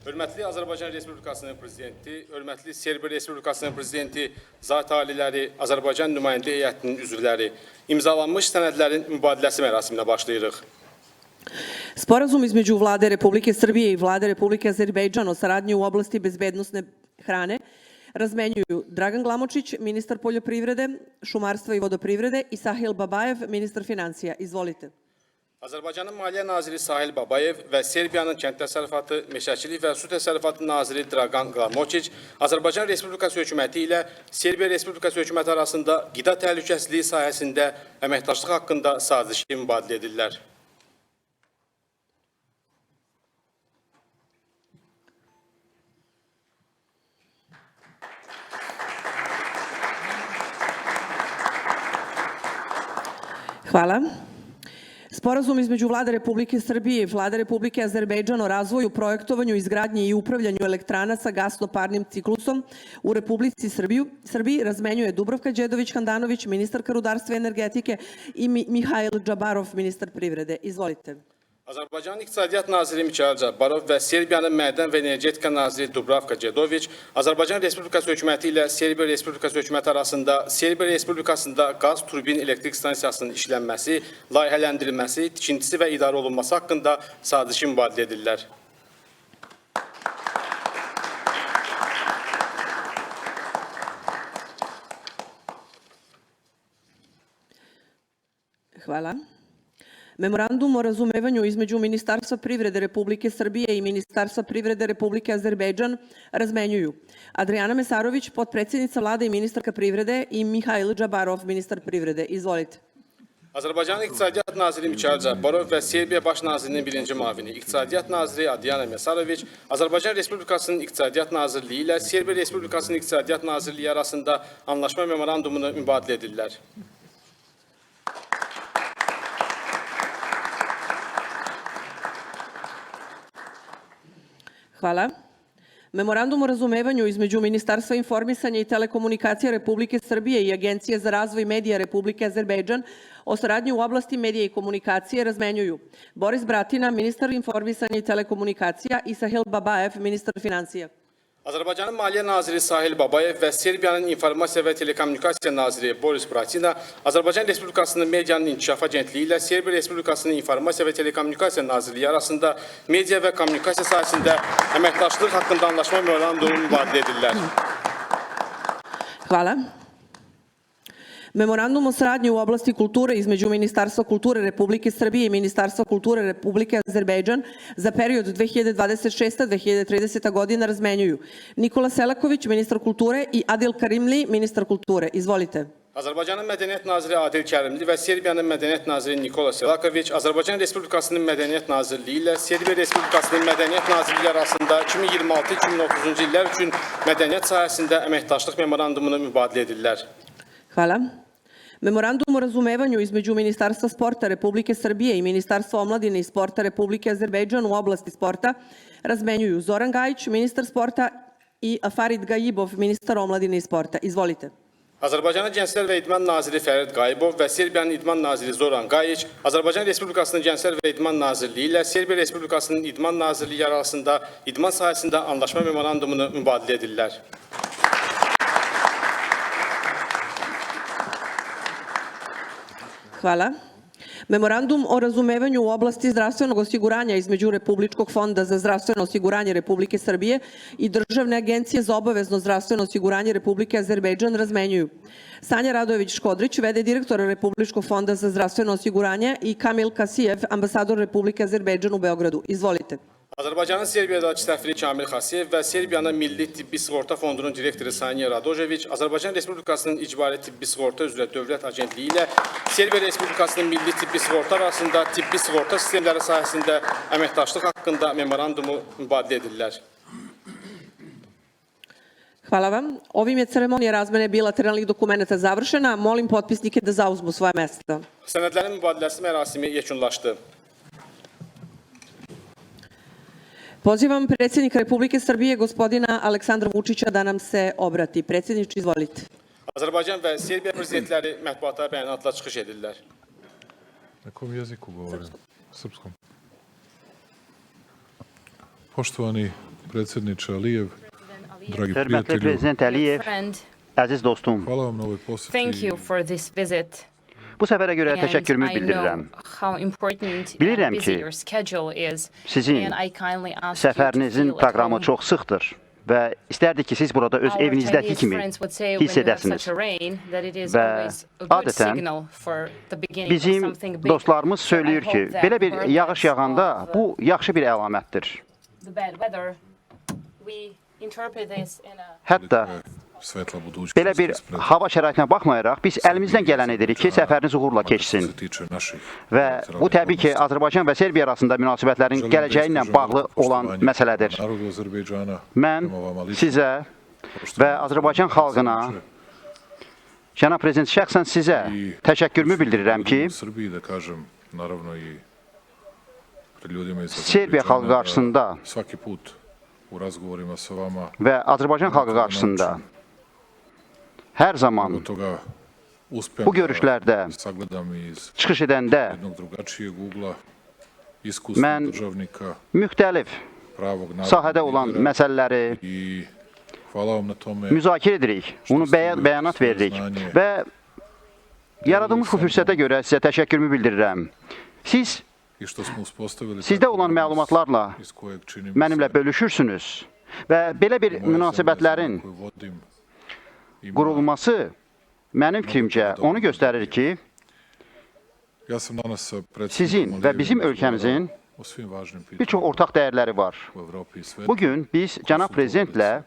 Hörmətli Azərbaycan Respublikasının Prezidenti, hörmətli Serbiya Respublikasının Prezidenti, zat aliləri, Azərbaycan nümayəndə heyətinin üzvləri, imzalanmış sənədlərin mübadiləsi mərasiminə başlayırıq. Sporazum između Vlade Republike Srbije i Vlade Republike Azerbejdžan o saradnji u oblasti bezbednosne hrane razmenjuju Dragan Glamočić, ministar poljoprivrede, šumarstva i vodoprivrede i Sahil Babayev, ministar financija. Izvolite. Azərbaycanın Maliyyə Naziri Sahil Babayev və Serbiyanın Kənd Təsərrüfatı, Meşəçilik və Su Təsərrüfatı Naziri Dragan Glamočić Azərbaycan Respublikası hökuməti ilə Serbiya Respublikası hökuməti arasında qida təhlükəsizliyi sahəsində əməkdaşlıq haqqında sazişi mübadilə edirlər. Hvala. Sporazum između Vlade Republike Srbije i Vlade Republike Azerbejdžan o razvoju, projektovanju, izgradnji i upravljanju elektrana sa gasno-parnim ciklusom u Republici Srbiji razmenjuje Dubravka Đedović-Handanović, ministarka rudarstva i energetike i Mihail Džabarov, ministar privrede. Izvolite. Azərbaycanın İqtisadiyyat Naziri Mikhail Cabbarov və Serbiyanın Mədən və Energetika Naziri Dubravka Đedović Azərbaycan Respublikası hökuməti ilə Serbiya Respublikası hökuməti arasında Serbiya Respublikasında qaz turbin elektrik stansiyasının işlənməsi, layihələndirilməsi, tikintisi və idarə olunması haqqında sazişi mübadilə edirlər. Hvala. Memorandum o razumevanju između Ministarstva privrede Republike Srbije i Ministarstva privrede Republike Azerbejdžan razmenjuju Adriana Mesarović, potpredsjednica vlade i ministarka privrede i Mihail Džabarov, ministar privrede. Izvolite. Azərbaycanın İqtisadiyyat Naziri Mikhail Cabbarov və Serbiya Baş Nazirinin birinci mavini, İqtisadiyyat Naziri Adriana Mesarović Azərbaycan Respublikasının İqtisadiyyat Nazirliyi ilə Serbiya Respublikasının İqtisadiyyat Nazirliyi arasında anlaşma memorandumunu mübadilə edirlər. Hvala. Memorandum o razumevanju između Ministarstva informisanja i telekomunikacija Republike Srbije i Agencije za razvoj medija Republike Azerbejdžan o saradnji u oblasti medija i komunikacije razmenjuju Boris Bratina, ministar informisanja i telekomunikacija i Sahil Babayev, ministar financija. Azərbaycanın Maliyyə Naziri Sahil Babayev və Serbiyanın İnformasiya və Telekommunikasiya Naziri Boris Bratina Azərbaycan Respublikasının Medianın İnkişaf Agentliyi ilə Serbiya Respublikasının İnformasiya və Telekommunikasiya Nazirliyi arasında media və kommunikasiya sahəsində əməkdaşlıq haqqında anlaşma memorandumu mübadilə edirlər. Hvala. Memorandum o saradnji u oblasti kulture između Ministarstva kulture Republike Srbije i Ministarstva kulture Republike Azerbejdžan za period 2026-2030 godina razmenjuju Nikola Selaković, ministar kulture i Adil Karimli, ministar kulture. Izvolite. Azərbaycanın Mədəniyyət Naziri Adil Kərimli və Serbiyanın Mədəniyyət Naziri Nikola Selaković Azərbaycan Respublikasının Mədəniyyət Nazirliyi ilə Serbiya Respublikasının Mədəniyyət Nazirliyi arasında 2026-2030-cu illər üçün mədəniyyət sahəsində əməkdaşlıq memorandumunu mübadilə edirlər. Hvala. Memorandum o razumevanju između Ministarstva sporta Republike Srbije i Ministarstva omladine i sporta Republike Azerbejdžan u oblasti sporta razmenjuju Zoran Gajić, ministar sporta i Farid Gayibov, ministar omladine i sporta. Izvolite. Azərbaycanın Gənclər və İdman Naziri Fərid Qayıbov və Serbiyanın İdman Naziri Zoran Gajić Azərbaycan Respublikasının Gənclər və İdman Nazirliyi ilə Serbiya Respublikasının İdman Nazirliyi arasında idman sahəsində anlaşma memorandumunu mübadilə edirlər. Hvala. Memorandum o razumevanju u oblasti zdravstvenog osiguranja između Republičkog fonda za zdravstveno osiguranje Republike Srbije i Državne agencije za obavezno zdravstveno osiguranje Republike Azerbejdžan razmenjuju Sanja Radojević-Škodrić, v.d. direktora Republičkog fonda za zdravstveno osiguranje i Kamil Kasijev, ambasador Republike Azerbejdžan u Beogradu. Izvolite. Azərbaycanın Serbiyadakı səfiri Kamil Xasiyev və Serbiyanın Milli Tibbi Sığorta Fondunun direktoru Sanya Radojević Azərbaycan Respublikasının İcbari Tibbi Sığorta üzrə Dövlət Agentliyi ilə Serbiya Respublikasının Milli Tibbi Sığorta arasında tibbi sığorta sistemləri sahəsində əməkdaşlıq haqqında memorandumu mübadilə edirlər. Hvala vam. Ovim je ceremonija razmene bilateralnih dokumenta završena. Molim potpisnike da zauzmu svoje mesta. Sənədlərin mübadiləsi mərasimi yekunlaşdı. Pozivam predsjednika Republike Srbije, gospodina Aleksandra Vučića, da nam se obrati. Predsjedniče, izvolite. Azərbaycan və Serbiya prezidentləri mətbuata bəyanatla çıxış edirlər. Na kom jeziku govorim? Srpskom. Poštovani predsjedniče Alijev, dragi Hörmətli prijatelju, Prezident Əliyev, friend, əziz dostum, hvala vam na ovoj thank posjeti. you for this visit. bu səfərə görə And təşəkkürümü I bildirirəm. know how important Bilirəm and busy ki, your schedule is. sizin And I kindly ask you to Səfərinizin feel at proqramı home. çox sıxdır və istərdik ki, siz burada öz Our evinizdəki Chinese kimi friends would say hiss when you have edəsiniz. such a rain that it is Və always a good adətən signal for the beginning of Bizim something big. dostlarımız So I söyləyir ki, hope that belə bir regardless yağış yağanda of, bu yaxşı bir əlamətdir. the bad weather, we interpret this in a Hətta Svetla budućnost belə bir ispred hava şəraitinə baxmayaraq, biz əlimizdən gələn edirik ki, səfəriniz uğurla što keçsin. se tiče naših Və bilateralnih bu təbii ki, odnosa. Azərbaycan və Serbiya arasında münasibətlərin Želim da gələcəyi ilə iskažem bağlı veliko olan poštovanje məsələdir. narodu Azerbejdžana, Mən prema vama lično, sizə poštovanje və Azərbaycan xalqına, cənab prezident, şəxsən sizə təşəkkürümü bildirirəm ki, u Srbiji, da kažem, naravno i pred ljudima iz Serbiya xalqı Azerbejdžana, qarşısında da svaki put u razgovorima sa vama və Azərbaycan xalqı qarşısında hər zaman mnogo toga uspem bu görüşlərdə da sagledam iz çıxış edəndə jednog drugačijeg ugla, Men- iskusnog državnika, müxtəlif pravog sahədə olan lidera məsələləri i hvala vam na tome. müzakirə edirik, bunu bəyanat veririk və yaradılmış bu fürsətə görə sizə təşəkkürümü bildirirəm. Siz I što smo uspostavili Sizdə takav olan odnos məlumatlarla iz kojeg čini mi mənimlə se bölüşürsünüz və belə bir moja zemlja, münasibətlərin zemlja koju vodim, ima- qurulması mənim fikrimcə onu göstərir ki, Ja sam danas sa predsjednikom sizin və bizim Alijevim ölkəmizin razgovarao o svim važnim bir çox pitanjima ortaq dəyərləri var. u Evropi i svetu. Bugün biz cənab prezidentlə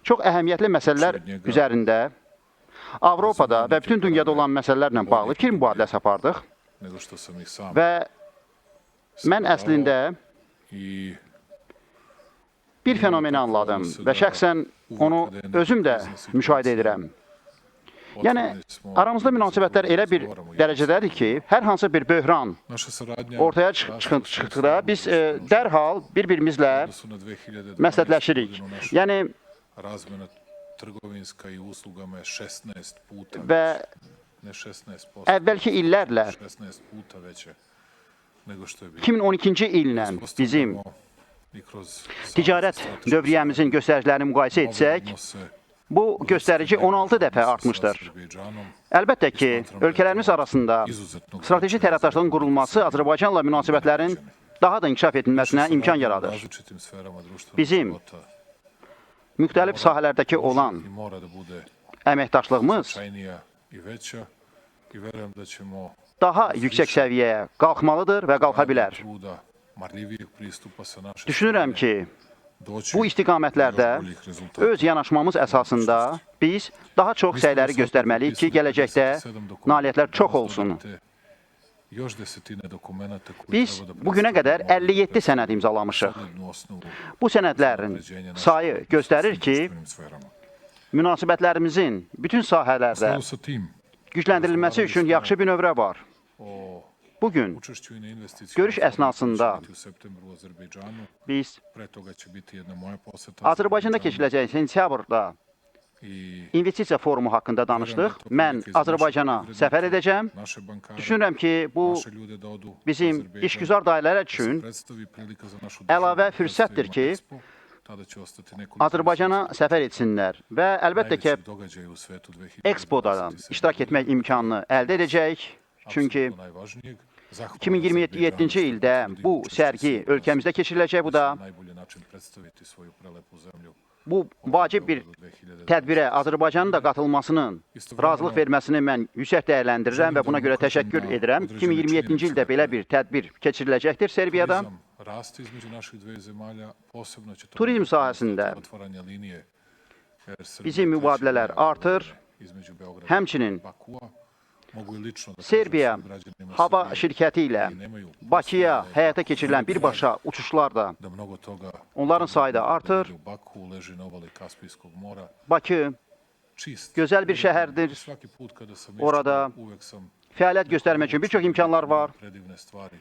çox əhəmiyyətli məsələlər üzərində Avropada və bütün dünyada olan məsələlərlə bağlı fikir mübadiləsi apardıq Nego što sam ih sam və mən əslində i bir fenomeni anladım və şəxsən onu özüm də müşahidə edirəm. Yəni, otvoreni smo aramızda i münasibətlər elə bir razgovaramo i dərəcədədir ki, hər hansı bir böhran naša saradnja ortaya raste çıxdıqda biz dərhal bir-birimizlə u odnosu na 2012. məsləhətləşirik. godinu naša Yəni, razmena trgovinska i uslugama je 16 puta və ne 16%, əvvəlki illərlə 16 puta veće nego što je bilo. 2012-ci illə bizim Uspostavljamo i kroz ticarət strateške dövriyəmizin göstəricilərini müqayisə etsək, odnose bu göstərici 16 dəfə artmışdır. Azerbejdžanom Əlbəttə ki, ölkələrimiz arasında strateji tərəfdaşlığın qurulması Azərbaycanla münasibətlərin daha da inkişaf edilməsinə imkan yaradır. različitim sferama društvenog Bizim života Müxtəlif sahələrdəki olan i mora da bude əməkdaşlığımız značajnija i veća i verujem da ćemo daha yüksək səviyyəyə qalxmalıdır və qalxa bilər. truda marljivijeg pristupa sa naše Düşünürəm strane ki, doći bu istiqamətlərdə do još boljih rezultata. öz yanaşmamız əsasında biz daha çox səyləri göstərməliyik ki, gələcəkdə nailiyyətlər çox olsun. Još desetine dokumenata koji Biz treba da bugünə qədər 57 sənəd imzalamışıq. solidnu osnovu Bu sənədlərin sayı göstərir ki, društvenim sferama. münasibətlərimizin bütün sahələrdə Skladu sa tim gücləndirilməsi üçün yaxşı bir növrə var. o Bugün učešću i na investicijama Görüş əsnasında u septembru u Azerbejdžanu, biz pre toga će biti jedna moja poseta Azərbaycanda keçiriləcək sentyabrda i investisiya forumu haqqında danışdıq. Mən Azərbaycana səfər edəcəm. naše bankare, Düşünürəm ki, bu naše ljude da odu u bizim Azerbejdžan, işgüzar dairələr da se üçün predstavi prilika za našu əlavə državu, fürsətdir ki, Expo, tada će ostati nekoliko Azərbaycana səfər etsinlər və əlbəttə ki, najvećih događaja u svetu 2027. Expoda iştirak etmək imkanını əldə edəcəyik. Çünki Apsolutno najvažnijeg. Zahvaljujem 2027-ci Azerbejdžanu ildə što bu učešće sərgi svojih ölkəmizdə keçiriləcək. Bu da na najbolji način predstaviti svoju prelepu zemlju. bu vacib bir tədbirə Azərbaycanın da qatılmasının razılıq verməsini mən yüksək dəyərləndirirəm və buna görə təşəkkür edirəm. 2027-ci ildə belə bir tədbir keçiriləcəkdir Serbiyada. Turizam raste između naših dve zemalja, posebno će to Turizm biti sahəsində otvaranja linije Air Srbija bizim mübadilələr treći artır. između Beograda Həmçinin i Bakua. Mogu i lično da kažem Serbiya svim građanima hava Srbije şirkəti ilə koji nemaju Bakıya posebne həyata keçirilən birbaşa uçuşlar da da mnogo toga onların sayı da artır. u Baku leži na obali Kaspijskog mora, Bakı čist. gözəl bir şəhərdir. Svaki put kada sam Orada išao, uvek sam fəaliyyət göstərmək üçün bir çox imkanlar var. predivne stvari.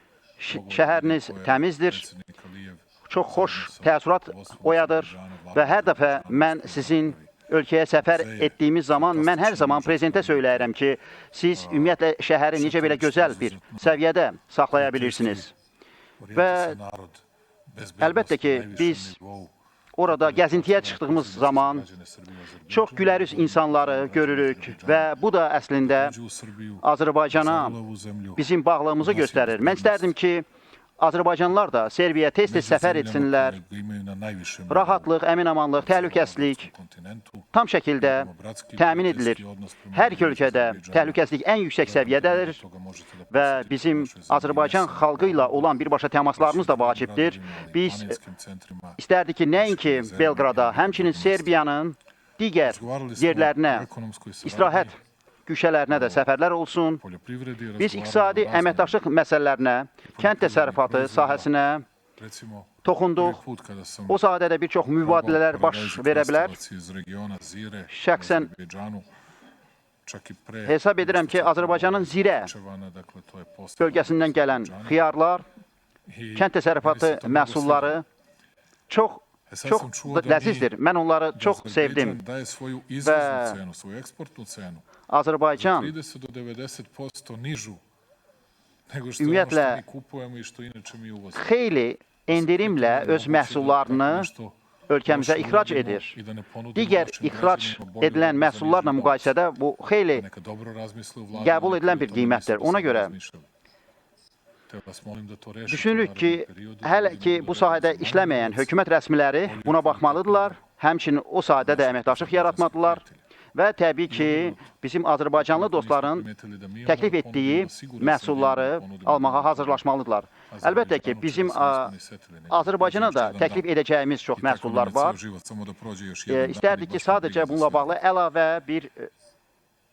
Şəhəriniz təmizdir. Predsjednik Alijev Çox xoş təəssürat oyadır və hər dəfə mən sizin ölkəyə səfər etdiyimiz zaman mən hər zaman prezidentə söyləyirəm ki, siz ümumiyyətlə şəhəri necə belə gözəl bir səviyyədə saxlaya bilirsiniz. orijenta se narod, bezbednost əlbəttə ki, na najvišem biz nivou. orada gəzintiyə çıxdığımız zaman çox gülərüz insanları görürük və bu da əslində Azərbaycana bizim bağlılığımızı göstərir. Mən istərdim ki, Azərbaycanlılar da Serbiyaya tez-tez səfər etsinlər. Rahatlıq, əmin-amanlıq, təhlükəsizlik tam şəkildə təmin edilir. Hər iki ölkədə təhlükəsizlik ən yüksək səviyyədədir və bizim Azərbaycan xalqı ilə olan birbaşa təmaslarımız da vacibdir. Biz istərdik ki, nəinki Belqrada, həmçinin Serbiyanın digər yerlərinə, istirahət güşələrinə də səfərlər olsun. Biz iqtisadi əməkdaşlıq məsələlərinə, kənd təsərrüfatı sahəsinə toxunduq. O sahədə də bir çox mübadilələr baş verə bilər. Şəxsən hesab edirəm ki, Azərbaycanın Zirə bölgəsindən gələn xiyarlar, kənd təsərrüfatı məhsulları çox ləzizdir. Mən onları çox sevdim və Azərbaycan ümumiyyətlə xeyli endirimlə öz məhsullarını ölkəmizə ixrac edir. Digər ixrac edilən məhsullarla müqayisədə bu xeyli qəbul edilən bir qiymətdir. Ona görə düşünürük ki, hələ ki bu sahədə işləməyən hökumət rəsmiləri buna baxmalıdırlar, həmçinin o sahədə də əməkdaşlıq yaratmalıdırlar və təbii ki, bizim Azərbaycanlı dostların təklif etdiyi məhsulları almağa hazırlaşmalıdırlar. Əlbəttə ki, bizim Azərbaycana da təklif edəcəyimiz çox məhsullar var. İstərdik ki, sadəcə bununla bağlı əlavə bir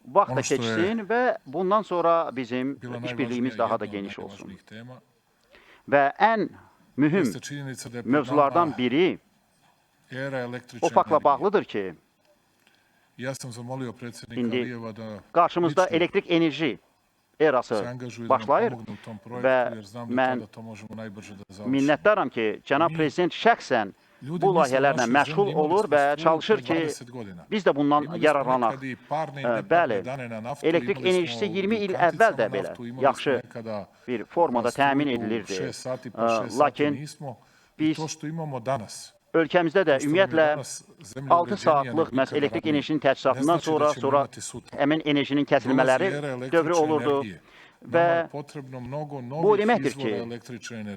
vaxt da keçsin və bundan sonra bizim işbirliyimiz daha da geniş olsun. Və ən mühüm mövzulardan biri o faktla bağlıdır ki, indi qarşımızda elektrik enerji erası başlayır və mən minnətdaram ki, cənab prezident şəxsən bu layihələrlə məşğul olur və çalışır ki, biz də bundan yararlanaq. Bəli, elektrik enerjisi 20 il əvvəl də belə yaxşı bir formada təmin edilirdi. Lakin biz ölkəmizdə də ümumiyyətlə 6 saatlıq elektrik enerjisinin təchizatından sonra həmin enerjinin kəsilmələri dövrü olurdu. Və bu deməkdir ki,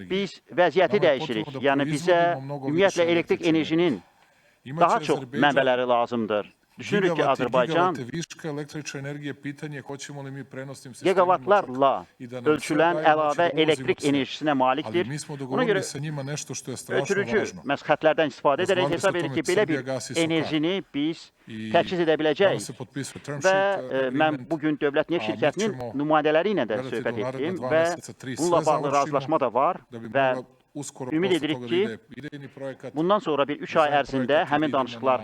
biz vəziyyəti dəyişirik. Yəni, bizə ümumiyyətlə elektrik enerjinin daha çox mənbələri lazımdır. Düşünürük ki, Azərbaycan gigavatlarla ölçülən əlavə elektrik enerjisinə malikdir. Ona görə ötürücü xətlərdən istifadə edərək hesab edirik ki, belə bir enerjini biz təchiz edə biləcəyik. Və mən bugün Dövlət Neft Şirkətinin nümayəndələri ilə də söhbət etdim və bununla bağlı razılaşma da var və ümid edirik ki, bundan sonra bir 3 ay ərzində həmin danışıqlar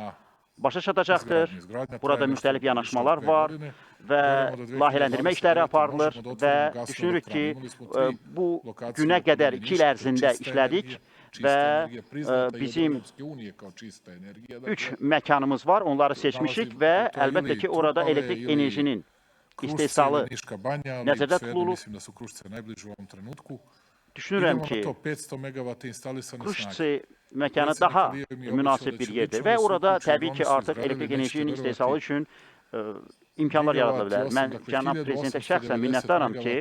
başa çatacaqdır. Burada müxtəlif yanaşmalar var və layihələndirmə işləri aparılır və düşünürük ki, bu günə qədər 2 il ərzində işlədik və bizim 3 məkanımız var, onları seçmişik və əlbəttə ki, orada elektrik enerjinin istehsalı nəzərdə tutulub. Düşünürəm ki, Krushçi məkanı daha münasib bir yerdir və orada təbii ki, artıq elektrik enerjinin istehsalı üçün imkanlar yarada bilər. Mən cənab prezidentə şəxsən minnətdaram ki,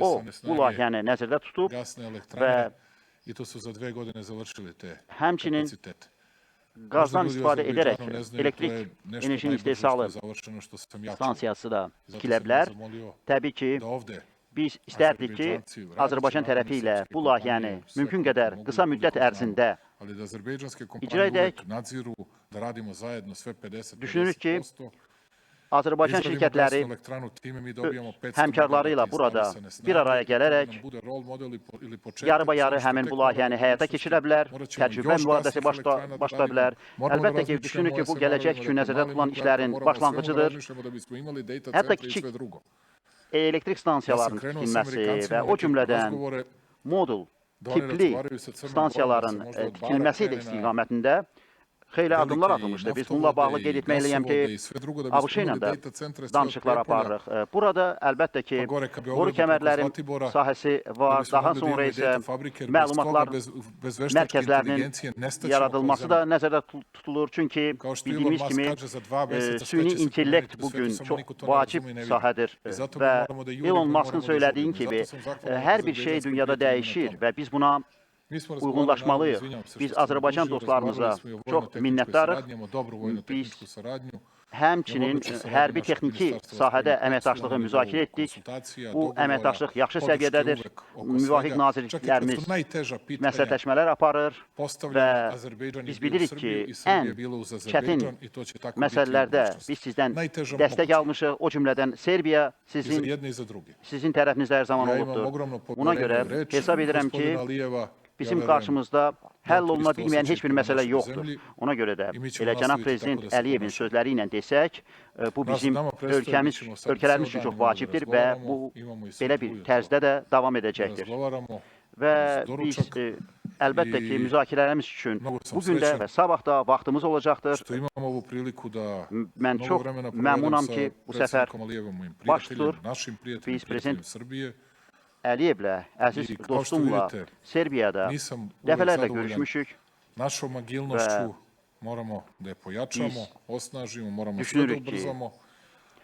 o bu layihəni nəzərdə tutub və həmçinin qazdan istifadə edərək elektrik enerjinin istehsalı stansiyası da tikilə bilər. Təbii ki, biz istərdik ki, Azərbaycan tərəfi ilə bu layihəni mümkün qədər qısa müddət ərzində icra edək. Düşünürük ki, Azərbaycan şirkətləri həmkarları ilə burada bir araya gələrək yarı-bayarı həmin bu layihəni həyata keçirə bilər, təcrübə mübadiləsi başla bilər. Əlbəttə ki, düşünürük ki, bu gələcək üçün nəzərdə tutulan işlərin başlanğıcıdır. Hətta kiçik elektrik stansiyalarının tikilməsi və o cümlədən modul tipli stansiyaların tikilməsi ilə istiqamətində xeyli addımlar velike atılmışdı. i Biz bununla bağlı naftovode qeyd i etməliyəm gasovode ki, i sve drugo da bismo ABŞ ilə imali də data centre sve od danışıqlar Prijepolja aparırıq. Burada əlbəttə ki, pa gore ka boru Beogradu preko kəmərlərin Zlatibora, sahəsi da var. bismo Daha mogli da sonra imamo i isə data fabrike, jer bez toga, məlumatlar bez veštačke mərkəzlərinin inteligencije nestaćemo kao yaradılması da zemlja. nəzərdə tutulur. Çünki Kao što Elon bildiyimiz Musk kimi kaže za 2 meseca sve süni će se intellekt promeniti u svetu, bugün samo çox niko to ne vacib razume i ne vidi. sahədir I zato mi və moramo da jurimo Elon i Musk'ın moramo da söylədiyi žurimo. kimi Zato sam zahvalan hər bir şey azerbejdžanskim dünyada prijateljima na dəyişir tome. və biz buna Mi smo razgovarali, naravno, uyğunlaşmalıyıq. izvinjavam se Biz što sam Azərbaycan odužio, dostlarımıza razgovarali smo i o çox vojno-tehničkoj minnətdarıq. saradnji, imamo dobru vojno-tehničku saradnju. Həmçinin Odlično saradnja hərbi naših texniki ministarstava sahədə spoljnih əməkdaşlığı poslova, müzakirə etdik. konsultacija, Bu dogovora, əməkdaşlıq yaxşı podrške səviyyədədir. uvek oko Müvafiq svega. Čak i kad nazirliklərimiz su najteža pitanja məsləhətləşmələr aparır və postavljena, Azerbejdžan je biz bio uz bilirik Srbiju ki, i Srbija ən je bila uz çətin Azerbejdžan i to će tako biti i u məsələlərdə budućnosti. biz sizdən Najteža dəstək moguća. almışıq. O cümlədən Serbiya I za sizin jedne i za druge. tərəfinizdə hər zaman Ja imam olubdur. ogromno Buna poverenje görə u reč hesab edirəm gospodina ki, Alijeva. bizim Ja verujem qarşımızda həll oluna turist bilməyən heç bir olsa məsələ çekiyor yoxdur. zemlji. Ona görə də I mi ćemo elə cənab nastaviti prezident tako da se Əliyevin ponašamo. sözləri ilə desək, bu bizim Nama predstoji, ölkəmiz, mi ćemo sad ölkələrimiz ceo üçün dan çox imamo da vacibdir və razgovaramo, bu imamo i belə sutra bir ujutro tərzdə də davam da edəcəkdir. razgovaramo Və uz biz doručak əlbəttə ki, i müzakirələrimiz üçün mnogo sam bugün də srećen və sabah da vaxtımız olacaqdır. što imam ovu priliku da Mən mnogo çox vremena məmnunam provedem ki, sa bu səfər predsjednikom Alijevom, mojim baş prijateljem, tutur. našim prijateljem, Biz prezident prijateljem Srbije. Əliyevlə, əziz I kao što dostumla vidite, Serbiyada nisam uvek dəfələrlə zadovoljan görüşmüşük. našom agilnošću, moramo da je pojačamo, osnažimo, moramo sve da düşünürük ki, ubrzamo,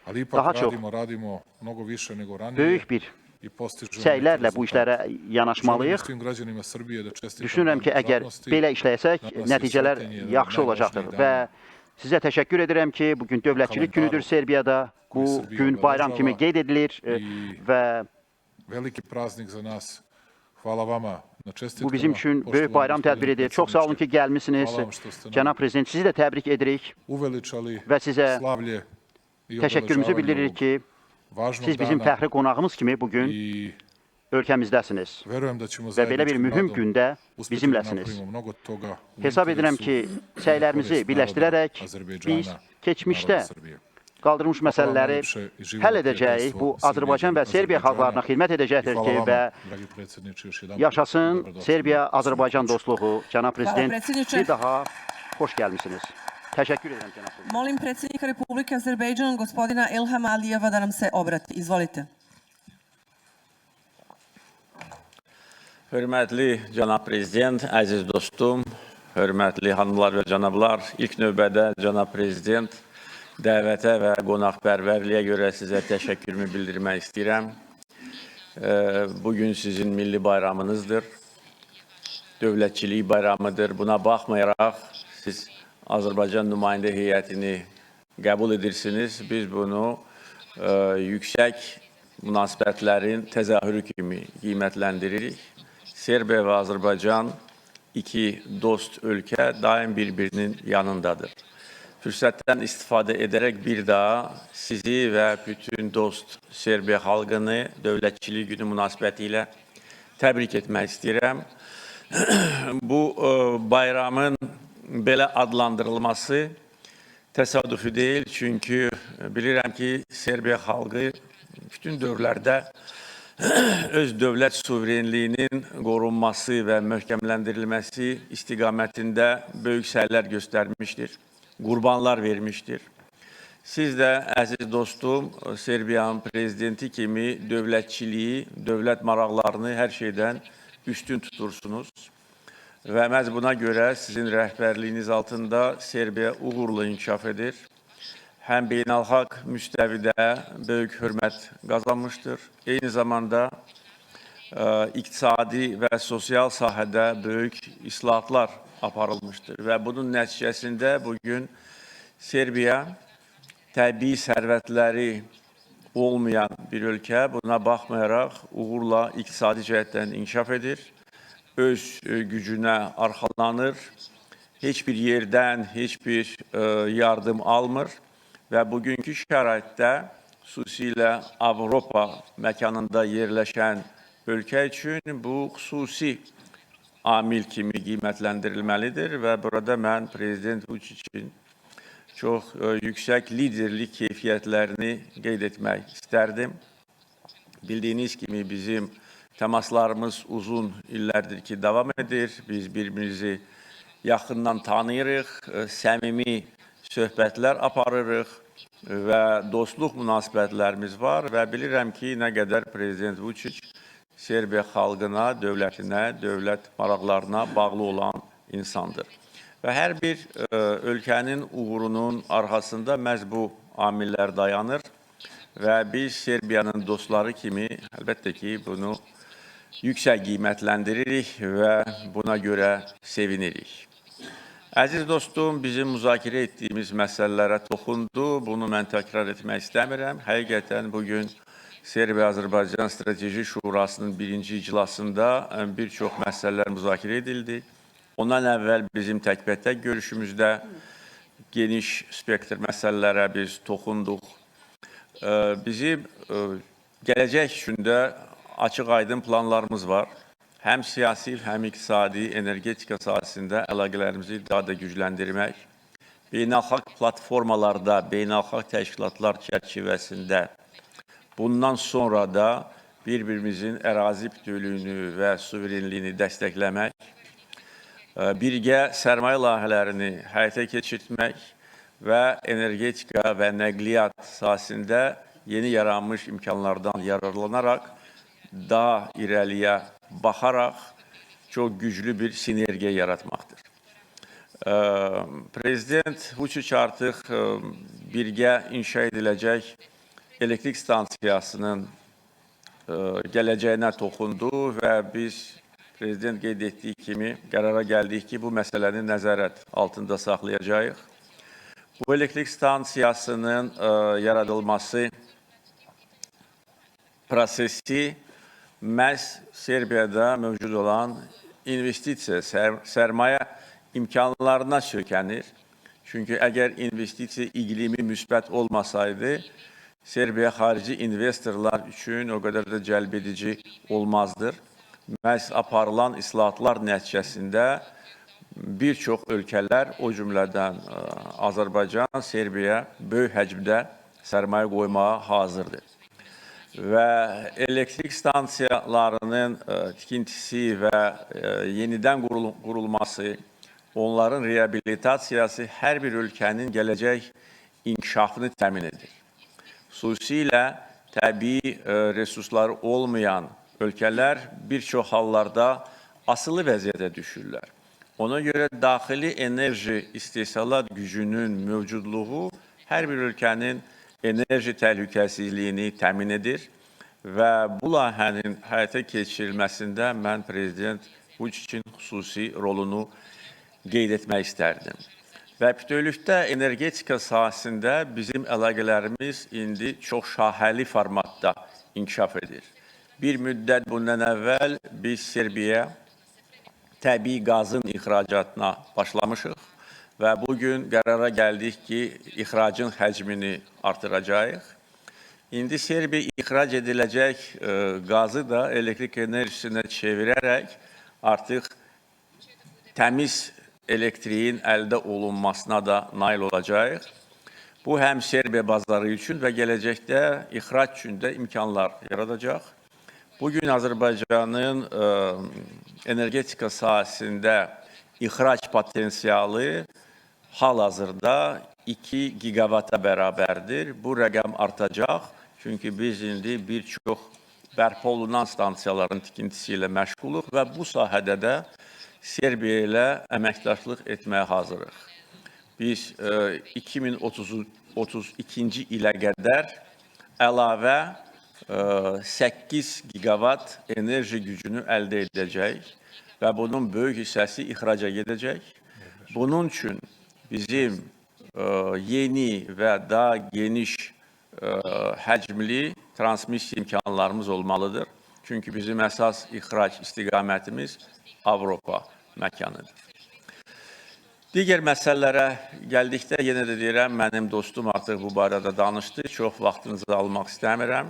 ali daha ipak çox radimo mnogo više nego ranije böyük bir i postižemo səylərlə neke bu rezultate. işlərə Želim yanaşmalıyıq. svim građanima Srbije da čestitam Düşünürəm ki, Dan əgər državnosti. belə işləsək, Danas je nəticələr sretenje jedan od yaxşı olacaqdır. najvažnijih Və dana sizə təşəkkür edirəm ki, bugün dövlətçilik günüdür Serbiyada. Bu Srbija gün bayram kimi obeležava qeyd edilir i və veliki praznik za nas. Hvala vama na čestitkama. bu bizim üçün böyük poštovani bayram gospodine tədbiridir. Çox sağ olun ki, gəlmisiniz. Hvala vam što ste nam Cənab prezident, sizi də təbrik edirik uveličali və sizə slavlje i təşəkkürümüzü obeležavanje bildiririk ovog ki, važnog siz bizim dana fəxri qonağımız kimi bugün i ölkəmizdəsiniz verujem da ćemo və belə bir zajedničkim mühüm radom gündə uspeti da bizimləsiniz. napravimo mnogo toga u Hesab edirəm ki, interesu səylərimizi korist birləşdirərək naroda biz Azerbejdžana, keçmişdə naroda Srbije. qaldırılmış məsələləri najlepše i živimo həll edəcəyik. prijateljstvo Bu Srbije Azərbaycan və i Serbiya Azerbejdžana. xalqlarına xidmət edəcəkdir Hvala ki, vama, və dragi predsjedniče, još jedan yaşasın dobrodošli Serbiya u Azərbaycan dostluğu. Cənab prezident, predsjedniče. bir daha xoş gəlmisiniz. Təşəkkür edirəm cənab prezident. Molim predsjednika Republike Azerbejdžan, gospodina Ilhama Alijeva, da nam se obrati. Izvolite. Hörmətli cənab prezident, əziz dostum, hörmətli xanımlar və cənablar, ilk növbədə cənab prezident dəvətə və qonaqpərvərliyə görə sizə təşəkkürümü bildirmək istəyirəm. Bugün sizin milli bayramınızdır, dövlətçilik bayramıdır. Buna baxmayaraq siz Azərbaycan nümayəndə heyətini qəbul edirsiniz. Biz bunu yüksək münasibətlərin təzahürü kimi qiymətləndiririk. Serbiya və Azərbaycan iki dost ölkə daim bir-birinin yanındadır. Fürsətdən istifadə edərək bir daha sizi və bütün dost Serbiya xalqını dövlətçilik günü münasibəti ilə təbrik etmək istəyirəm. Bu bayramın belə adlandırılması təsadüfi deyil, çünki bilirəm ki, Serbiya xalqı bütün dövrlərdə öz dövlət suverenliyinin qorunması və möhkəmləndirilməsi istiqamətində böyük səylər göstərmişdir, qurbanlar vermişdir. Siz də, əziz dostum, Serbiyanın prezidenti kimi dövlətçiliyi, dövlət maraqlarını hər şeydən üstün tutursunuz. Və məhz buna görə sizin rəhbərliyiniz altında Serbiya uğurla inkişaf edir. Həm beynəlxalq müstəvidə böyük hörmət qazanmışdır. Eyni zamanda iqtisadi və sosial sahədə böyük islahatlar aparılmışdır. Və bunun nəticəsində bugün Serbiya təbii sərvətləri olmayan bir ölkə, buna baxmayaraq uğurla iqtisadi cəhətdən inkişaf edir. Öz gücünə arxalanır, heç bir yerdən heç bir yardım almır. Və bugünkü şəraitdə, xüsusilə Avropa məkanında yerləşən ölkə üçün bu xüsusi amil kimi qiymətləndirilməlidir və burada mən Prezident Vučićin çox yüksək liderlik keyfiyyətlərini qeyd etmək istərdim. Bildiyiniz kimi bizim təmaslarımız uzun illərdir ki, davam edir. Biz bir-birimizi yaxından tanıyırıq, səmimi söhbətlər aparırıq və dostluq münasibətlərimiz var və bilirəm ki, nə qədər Prezident Vučić Serbiya xalqına, dövlətinə, dövlət maraqlarına bağlı olan insandır. Və hər bir ölkənin uğurunun arxasında məhz bu amillər dayanır və biz Serbiyanın dostları kimi əlbəttə ki, bunu yüksək qiymətləndiririk və buna görə sevinirik. Əziz dostum, bizim müzakirə etdiyimiz məsələlərə toxundu. Bunu mən təkrar etmək istəmirəm. Həqiqətən bugün Serbiya-Azərbaycan Strateji Şurasının birinci iclasında bir çox məsələlər müzakirə edildi. Ondan əvvəl bizim təkbətək görüşümüzdə geniş spektr məsələlərə biz toxunduq. Bizim gələcək üçün də açıq-aydın planlarımız var. Həm siyasi, həm iqtisadi, energetika sahəsində əlaqələrimizi daha da gücləndirmək, beynəlxalq platformalarda, beynəlxalq təşkilatlar çərçivəsində bundan sonra da bir-birimizin ərazi bütövlüyünü və suverenliyini dəstəkləmək, birgə sərmayə layihələrini həyata keçirtmək və energetika və nəqliyyat sahəsində yeni yaranmış imkanlardan yararlanaraq daha irəliyə baxaraq çox güclü bir sinergiya yaratmaqdır. Prezident Vučić artıq birgə inşa ediləcək elektrik stansiyasının gələcəyinə toxundu və biz Prezident qeyd etdiyi kimi qərara gəldik ki, bu məsələni nəzarət altında saxlayacağıq. Bu elektrik stansiyasının yaradılması prosesi məhz Serbiyada mövcud olan investisiya, sərmayə imkanlarına sökənir. Çünki əgər investisiya iqlimi müsbət olmasaydı, Serbiya xarici investorlar üçün o qədər də cəlb edici olmazdır. Məhz aparılan islahatlar nəticəsində bir çox ölkələr, o cümlədən Azərbaycan, Serbiya böyük həcmdə sərmayə qoymağa hazırdır. Və elektrik stansiyalarının tikintisi və yenidən qurulması, onların reabilitasiyası hər bir ölkənin gələcək inkişafını təmin edir. Xüsusilə təbii resursları olmayan ölkələr bir çox hallarda asılı vəziyyətə düşürlər. Ona görə daxili enerji istehsalat gücünün mövcudluğu hər bir ölkənin enerji təhlükəsizliyini təmin edir və bu layihənin həyata keçirilməsində mən Prezident Vučićin xüsusi rolunu qeyd etmək istərdim. Və bütövlükdə energetika sahəsində bizim əlaqələrimiz indi çox şahəli formatda inkişaf edir. Bir müddət bundan əvvəl biz Serbiyaya təbii qazın ixracatına başlamışıq. Və bugün qərara gəldik ki, ixracın həcmini artıracağıq. İndi Serbiya ixrac ediləcək qazı da elektrik enerjisinə çevirərək artıq təmiz elektriyin əldə olunmasına da nail olacağıq. Bu, həm Serbiya bazarı üçün və gələcəkdə ixrac üçün də imkanlar yaradacaq. Bugün Azərbaycanın energetika sahəsində ixrac potensialı hal-hazırda 2 gigavata bərabərdir. Bu rəqəm artacaq. Çünki biz indi bir çox bərpa olunan stansiyaların tikintisi ilə məşğuluq və bu sahədə də Serbiya ilə əməkdaşlıq etməyə hazırıq. Biz 2032-ci ilə qədər əlavə 8 gigavat enerji gücünü əldə edəcəyik və bunun böyük hissəsi ixraca gedəcək. Bunun üçün bizim yeni və daha geniş həcmli transmisiya imkanlarımız olmalıdır. Çünki bizim əsas ixrac istiqamətimiz Avropa məkanıdır. Digər məsələlərə gəldikdə, yenə də deyirəm, mənim dostum artıq bu barədə danışdı. Çox vaxtınızı almaq istəmirəm.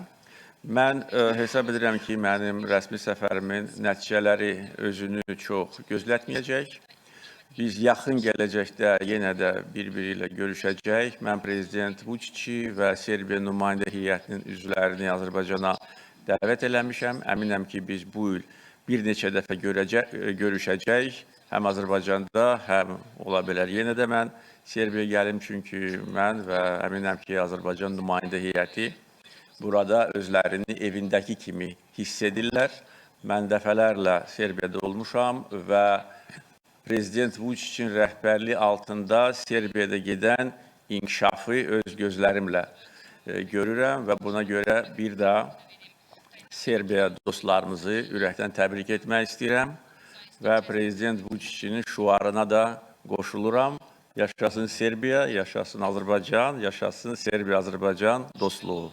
Mən hesab edirəm ki, mənim rəsmi səfərimin nəticələri özünü çox gözlətməyəcək. Biz yaxın gələcəkdə yenə də bir-biri ilə görüşəcəyik. Mən Prezident Vučići və Serbiya nümayəndə heyətinin üzvlərini Azərbaycana dəvət eləmişəm. Əminəm ki, biz bu il bir neçə dəfə görüşəcəyik həm Azərbaycanda, həm ola bilər yenə də mən Serbiyaya gəlim, çünki mən və əminəm ki, Azərbaycan nümayəndə heyəti burada özlərini evindəki kimi hiss edirlər. Mən dəfələrlə Serbiyada olmuşam və Prezident Vučićin rəhbərliyi altında Serbiyada gedən inkişafı öz gözlərimlə görürəm və buna görə bir daha Serbiya dostlarımızı ürəkdən təbrik etmək istəyirəm və Prezident Vučićin şüarına da qoşuluram. Yaşasın Serbiya, yaşasın Azərbaycan, yaşasın Serbiya-Azərbaycan dostluğu.